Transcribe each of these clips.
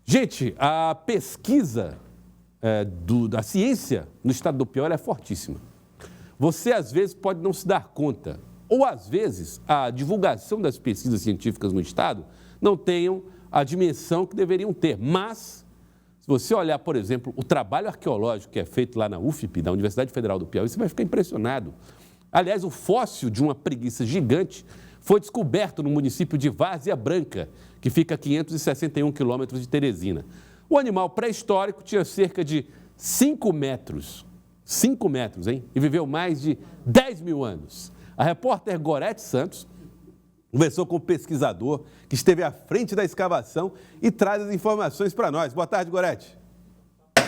Gente, a pesquisa da ciência no estado do Piauí é fortíssima. Você, às vezes, pode não se dar conta, ou, às vezes, a divulgação das pesquisas científicas no estado não tenham a dimensão que deveriam ter. Mas, se você olhar, por exemplo, o trabalho arqueológico que é feito lá na UFP, da Universidade Federal do Piauí, você vai ficar impressionado. Aliás, o fóssil de uma preguiça gigante foi descoberto no município de Várzea Branca, que fica a 561 quilômetros de Teresina. O animal pré-histórico tinha cerca de 5 metros. 5 metros, hein? E viveu mais de 10 mil anos. A repórter Gorete Santos conversou com o pesquisador que esteve à frente da escavação e traz as informações para nós. Boa tarde, Gorete.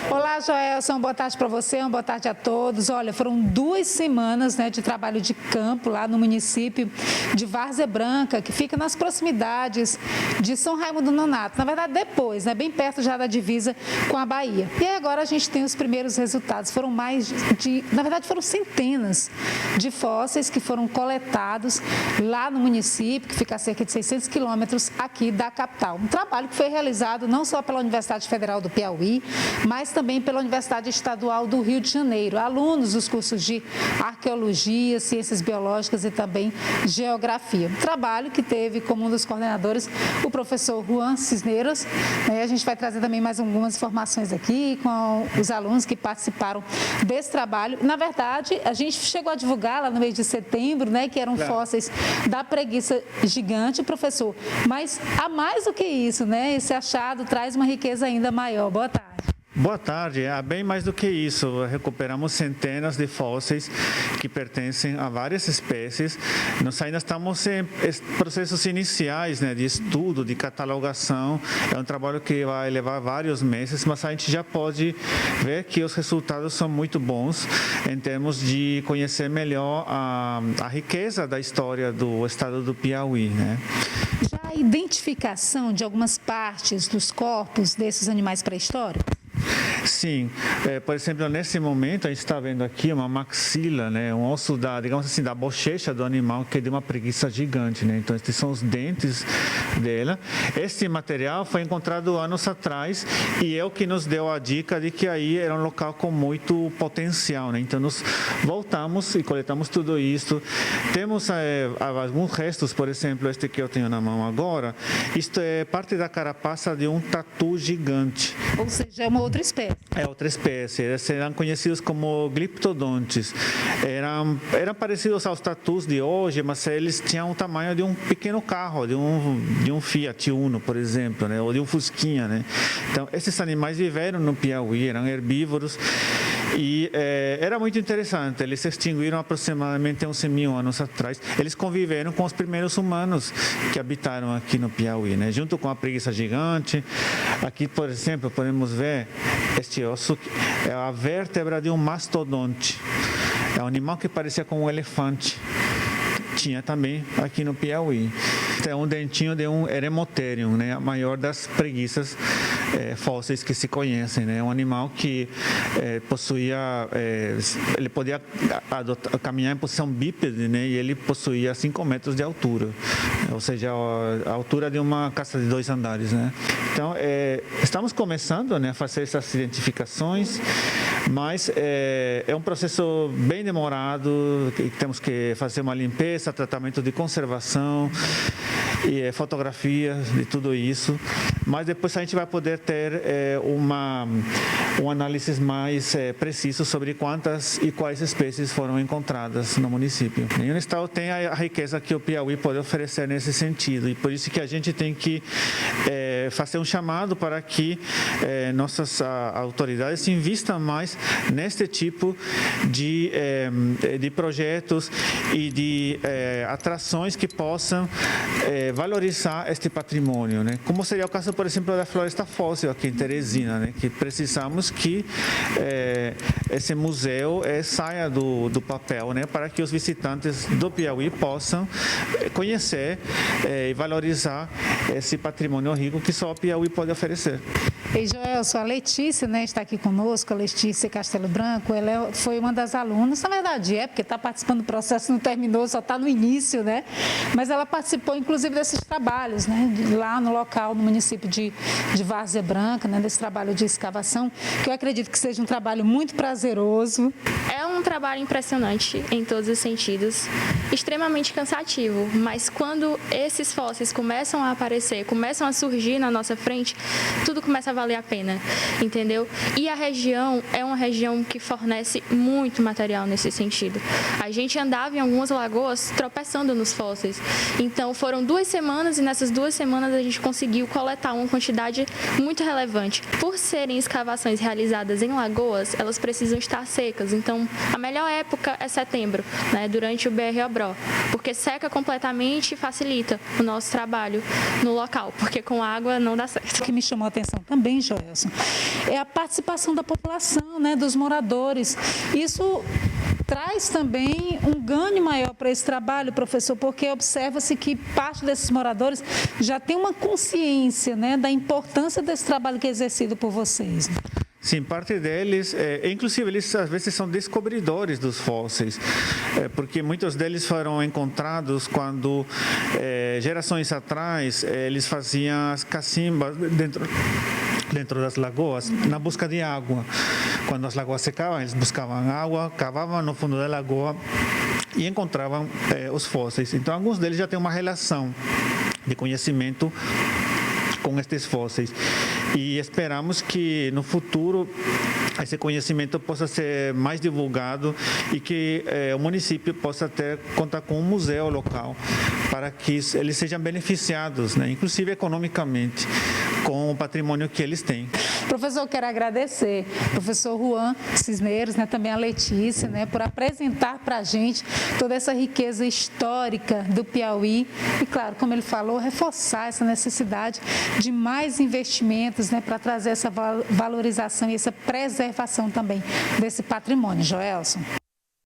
Olá, Joelson, boa tarde para você, boa tarde a todos. Olha, foram 2 semanas de trabalho de campo lá no município de Várzea Branca, que fica nas proximidades de São Raimundo Nonato. Na verdade, depois, bem perto já da divisa com a Bahia. E aí agora a gente tem os primeiros resultados. Foram foram centenas de fósseis que foram coletados lá no município, que fica a cerca de 600 quilômetros aqui da capital. Um trabalho que foi realizado não só pela Universidade Federal do Piauí, mas também pela Universidade Estadual do Rio de Janeiro, alunos dos cursos de Arqueologia, Ciências Biológicas e também Geografia. Um trabalho que teve como um dos coordenadores o professor Juan Cisneros. A gente vai trazer também mais algumas informações aqui com os alunos que participaram desse trabalho. Na verdade, a gente chegou a divulgar lá no mês de setembro, que eram fósseis da preguiça gigante, professor. Mas há mais do que isso, esse achado traz uma riqueza ainda maior. Boa tarde. Boa tarde. É bem mais do que isso. Recuperamos centenas de fósseis que pertencem a várias espécies. Nós ainda estamos em processos iniciais de estudo, de catalogação. É um trabalho que vai levar vários meses, mas a gente já pode ver que os resultados são muito bons em termos de conhecer melhor a riqueza da história do estado do Piauí. Já a identificação de algumas partes dos corpos desses animais pré-históricos? Sim, por exemplo, nesse momento a gente está vendo aqui uma maxila, um osso da bochecha do animal que é de uma preguiça gigante, Então esses são os dentes dela. Este material foi encontrado anos atrás e é o que nos deu a dica de que aí era um local com muito potencial, Então nós voltamos e coletamos tudo isso. Temos alguns restos, por exemplo, este que eu tenho na mão agora. Isto é parte da carapaça de um tatu gigante. Ou seja, é uma outra espécie. É outra espécie. Eles eram conhecidos como gliptodontes. Eram parecidos aos tatus de hoje, mas eles tinham o tamanho de um pequeno carro, de um Fiat Uno, por exemplo, ou de um Fusquinha, Então, esses animais viveram no Piauí, eram herbívoros. E era muito interessante, eles se extinguiram aproximadamente 11 mil anos atrás. Eles conviveram com os primeiros humanos que habitaram aqui no Piauí, junto com a preguiça gigante. Aqui, por exemplo, podemos ver este osso, é a vértebra de um mastodonte. É um animal que parecia com um elefante. Tinha também aqui no Piauí. É um dentinho de um Eremotherium, a maior das preguiças fósseis que se conhecem. É um animal que possuía, ele podia caminhar em posição bípede, e ele possuía 5 metros de altura, ou seja, a altura de uma casa de 2 andares. Então, estamos começando a fazer essas identificações, mas é um processo bem demorado, temos que fazer uma limpeza, tratamento de conservação, e fotografia de tudo isso, mas depois a gente vai poder ter um análise mais preciso sobre quantas e quais espécies foram encontradas no município. Nenhum estado tem a riqueza que o Piauí pode oferecer nesse sentido, e por isso que a gente tem que fazer um chamado para que nossas autoridades invistam mais neste tipo de projetos e de atrações que possam valorizar este patrimônio, Como seria o caso, por exemplo, da Floresta Fóssil aqui em Teresina, Que precisamos que esse museu saia do papel, para que os visitantes do Piauí possam conhecer e valorizar esse patrimônio rico que só o Piauí pode oferecer. E Joelson, a Letícia, está aqui conosco, a Letícia Castelo Branco, ela foi uma das alunas, na verdade porque está participando do processo, não terminou, só está no início, Mas ela participou, inclusive, desses trabalhos, lá no local, no município município de Várzea Branca, né, desse trabalho de escavação, que eu acredito que seja um trabalho muito prazeroso. É um trabalho impressionante em todos os sentidos, extremamente cansativo, mas quando esses fósseis começam a aparecer, começam a surgir na nossa frente, tudo começa a valer a pena, entendeu? E a região é uma região que fornece muito material nesse sentido. A gente andava em algumas lagoas tropeçando nos fósseis, então foram 2 semanas e nessas 2 semanas a gente conseguiu coletar uma quantidade muito relevante. Por serem escavações realizadas em lagoas, elas precisam estar secas, então a melhor época é setembro, né, durante o BR-Obró, porque seca completamente e facilita o nosso trabalho no local, porque com água não dá certo. O que me chamou a atenção também, Joelson, é a participação da população, né, dos moradores. Isso traz também um ganho maior para esse trabalho, professor, porque observa-se que parte desses moradores já tem uma consciência, né, da importância desse trabalho que é exercido por vocês. Sim, parte deles, inclusive eles às vezes são descobridores dos fósseis, porque muitos deles foram encontrados quando, gerações atrás, eles faziam as cacimbas dentro das lagoas, na busca de água. Quando as lagoas secavam, eles buscavam água, cavavam no fundo da lagoa e encontravam os fósseis. Então, alguns deles já têm uma relação de conhecimento com estes fósseis. E esperamos que no futuro esse conhecimento possa ser mais divulgado e que o município possa contar com um museu local para que eles sejam beneficiados, né, inclusive economicamente, com o patrimônio que eles têm. Professor, eu quero agradecer ao professor Juan Cisneros, né, também a Letícia, né, por apresentar para a gente toda essa riqueza histórica do Piauí e, claro, como ele falou, reforçar essa necessidade de mais investimentos, né, para trazer essa valorização e essa preservação também desse patrimônio. Joelson.